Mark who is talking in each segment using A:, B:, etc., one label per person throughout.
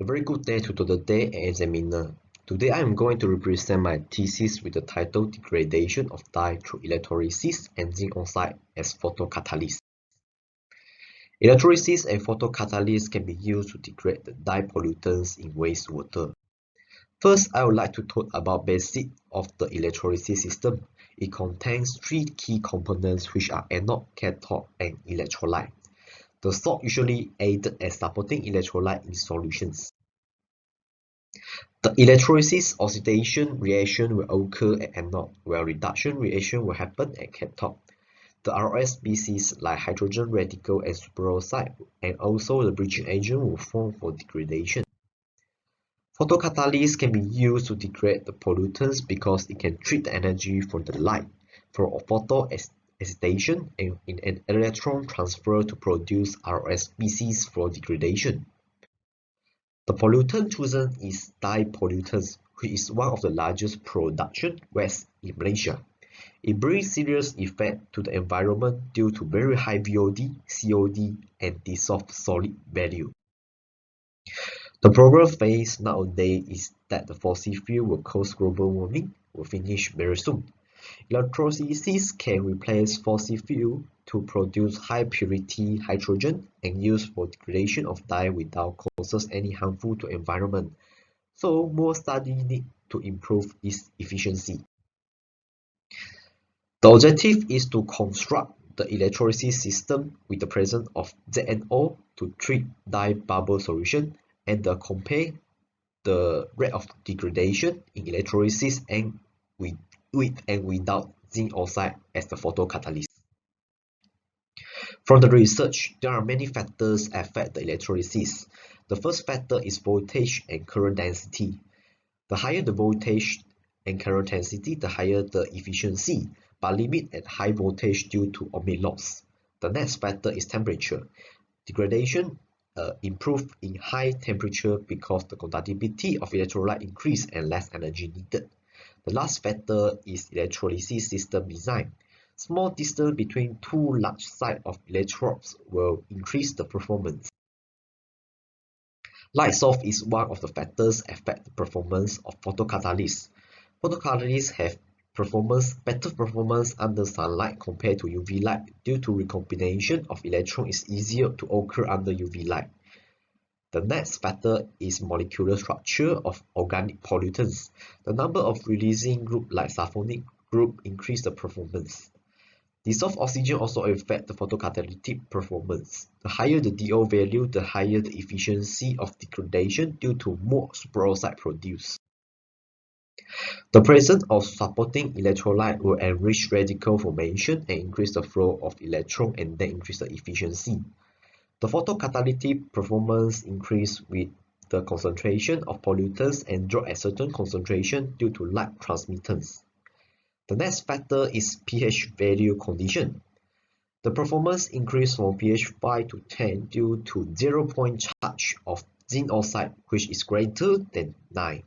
A: A very good day to the day examiner. Today I am going to represent my thesis with the title Degradation of Dye through Electrolysis and Zinc Oxide as Photocatalyst. Electrolysis and photocatalysts can be used to degrade the dye pollutants in wastewater. First, I would like to talk about basics of the electrolysis system. It contains three key components which are anode, cathode, and electrolyte. The salt usually aids as supporting electrolyte in solutions. The electrolysis oxidation reaction will occur at anode, while reduction reaction will happen at cathode. The RS species like hydrogen radical and superoxide, and also the bridging agent will form for degradation. Photocatalysts can be used to degrade the pollutants because it can treat the energy from the light for photoexcitation and in an electron transfer to produce RS species for degradation. The pollutant chosen is dye pollutants, which is one of the largest production waste in Malaysia. It brings serious effect to the environment due to very high VOD, COD, and dissolved solid value. The problem faced nowadays is that the fossil fuel will cause global warming will finish very soon. Electrolysis can replace fossil fuel to produce high purity hydrogen and use for degradation of dye without causes any harmful to environment. So more study need to improve its efficiency. The objective is to construct the electrolysis system with the presence of ZNO to treat dye bubble solution and compare the rate of degradation in electrolysis and with and without zinc oxide as the photocatalyst. From the research, there are many factors affect the electrolysis. The first factor is voltage and current density. The higher the voltage and current density, the higher the efficiency, but limit at high voltage due to ohmic loss. The next factor is temperature. Degradation improve in high temperature because the conductivity of electrolyte increase and less energy needed. The last factor is electrolysis system design. Small distance between two large sites of electrodes will increase the performance. Light source is one of the factors affect the performance of photocatalysts. Photocatalysts have better performance under sunlight compared to UV light due to recombination of electrons is easier to occur under UV light. The next factor is molecular structure of organic pollutants. The number of releasing group like sulfonic group increase the performance. Dissolved oxygen also affect the photocatalytic performance. The higher the DO value, the higher the efficiency of degradation due to more superoxide produced. The presence of supporting electrolyte will enrich radical formation and increase the flow of electron and then increase the efficiency. The photocatalytic performance increase with the concentration of pollutants and drop at certain concentration due to light transmittance. The next factor is pH value condition. The performance increase from pH 5 to 10 due to 0 point charge of zinc oxide which is greater than 9.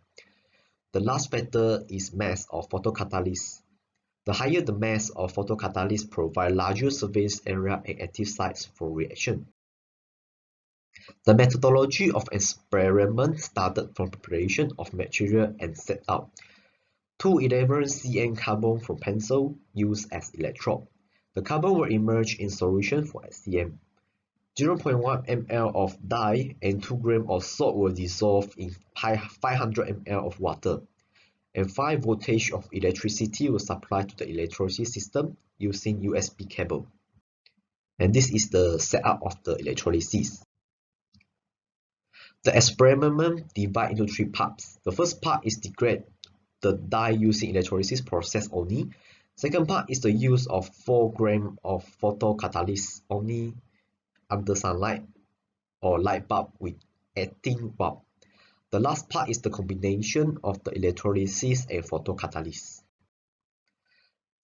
A: The last factor is mass of photocatalyst. The higher the mass of photocatalyst provide larger surface area and active sites for reaction. The methodology of experiment started from preparation of material and set out 211 cm carbon from pencil used as electrode. The carbon will emerge in solution for SCM. 0.1 ml of dye and 2 grams of salt will dissolve in 500 ml of water. And 5 voltage of electricity will supply to the electrolysis system using USB cable. And this is the setup of the electrolysis. The experiment divided into 3 parts. The first part is degrade the dye using electrolysis process only. Second part is the use of 4 grams of photocatalyst only under sunlight or light bulb with 18 bulb. The last part is the combination of the electrolysis and photocatalyst.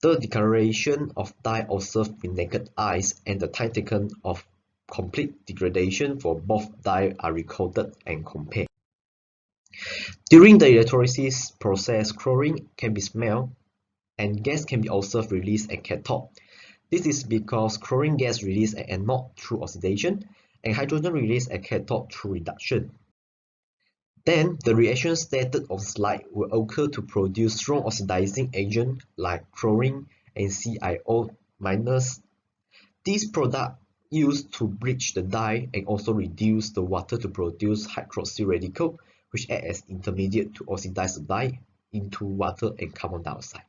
A: The declaration of dye observed with naked eyes and the time taken of complete degradation for both dye are recorded and compared. During the electrolysis process, chlorine can be smelled and gas can be observed released at cathode. This is because chlorine gas released at anode through oxidation and hydrogen released at cathode through reduction. Then the reaction stated on slide will occur to produce strong oxidizing agent like chlorine and CiO-. These products used to bleach the dye and also reduce the water to produce hydroxyl radical, which act as intermediate to oxidize the dye into water and carbon dioxide.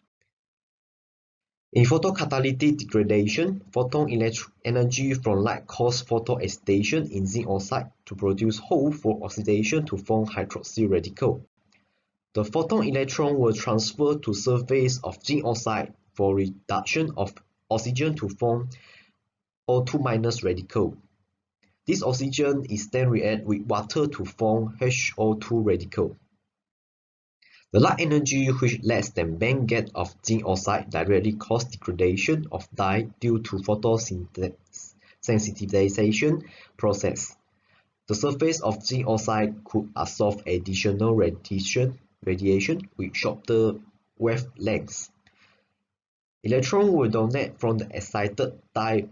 A: In photocatalytic degradation, photon energy from light causes photoexcitation in zinc oxide to produce hole for oxidation to form hydroxyl radical. The photon electron will transfer to surface of zinc oxide for reduction of oxygen to form O2- radical. This oxygen is then reacted with water to form HO2 radical. The light energy which less than band gap of zinc oxide directly causes degradation of dye due to photosensitization process. The surface of zinc oxide could absorb additional radiation with shorter wavelengths. Electrons will donate from the excited dye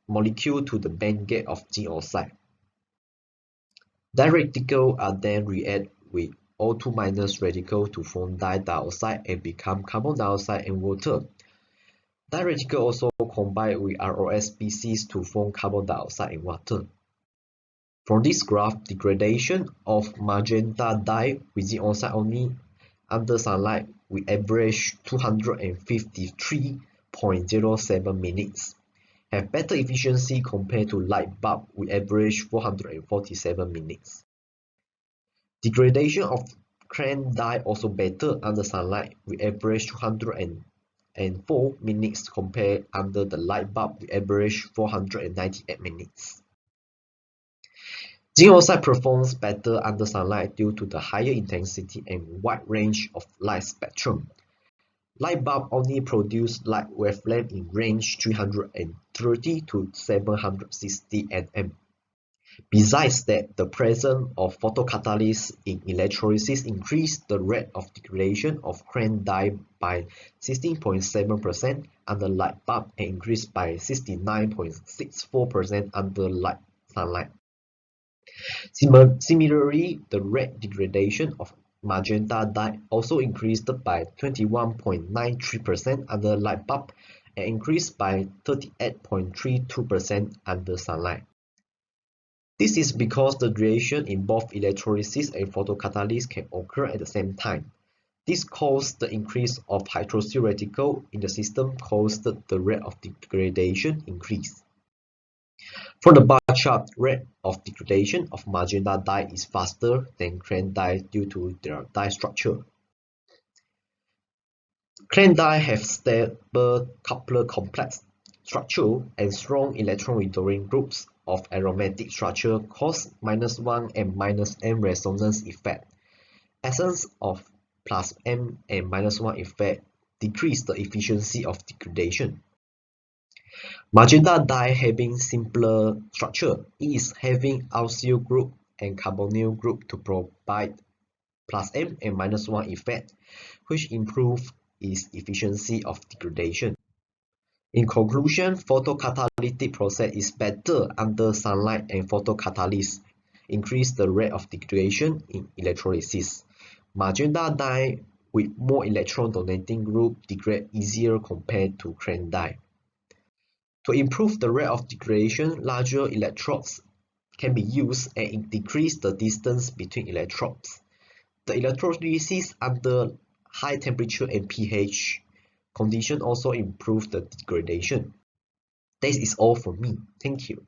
A: molecule to the band gap of zinc oxide. Dye radicals are then reacted with O2- radical to form dioxide and become carbon dioxide and water. Dye radicals also combine with ROS species to form carbon dioxide and water. From this graph, degradation of magenta dye with zinc oxide only under sunlight will average 253.07 minutes, have better efficiency compared to light bulb with average 447 minutes. Degradation of chrome dye also better under sunlight with average 204 minutes compared under the light bulb with average 498 minutes. Zinc oxide performs better under sunlight due to the higher intensity and wide range of light spectrum. Light bulb only produce light wavelength in range 330 to 760 nm. Besides that, the presence of photocatalysts in electrolysis increased the rate of degradation of chrome dye by 16.7% under light bulb and increased by 69.64% under light sunlight. Similarly, the rate degradation of magenta dye also increased by 21.93% under light bulb and increased by 38.32% under sunlight. This is because the reaction in both electrolysis and photocatalysis can occur at the same time. This caused the increase of hydroxyl radical in the system caused the rate of degradation increase. From the bar chart, rate of degradation of magenta dye is faster than chrome dye due to their dye structure. Chrome dye have stable coupler complex structure and strong electron withdrawing groups of aromatic structure cause -1 and -m resonance effect. Essence of +m and -1 effect decrease the efficiency of degradation. Magenta dye having simpler structure, it is having alkyl group and carbonyl group to provide +m and -1 effect, which improve its efficiency of degradation. In conclusion, photocatalytic process is better under sunlight and photocatalysis increase the rate of degradation in electrolysis. Magenta dye with more electron donating group degrade easier compared to chrome dye. To improve the rate of degradation, larger electrodes can be used and decrease the distance between electrodes. The electrolysis under high temperature and pH condition also improve the degradation. This is all from me. Thank you.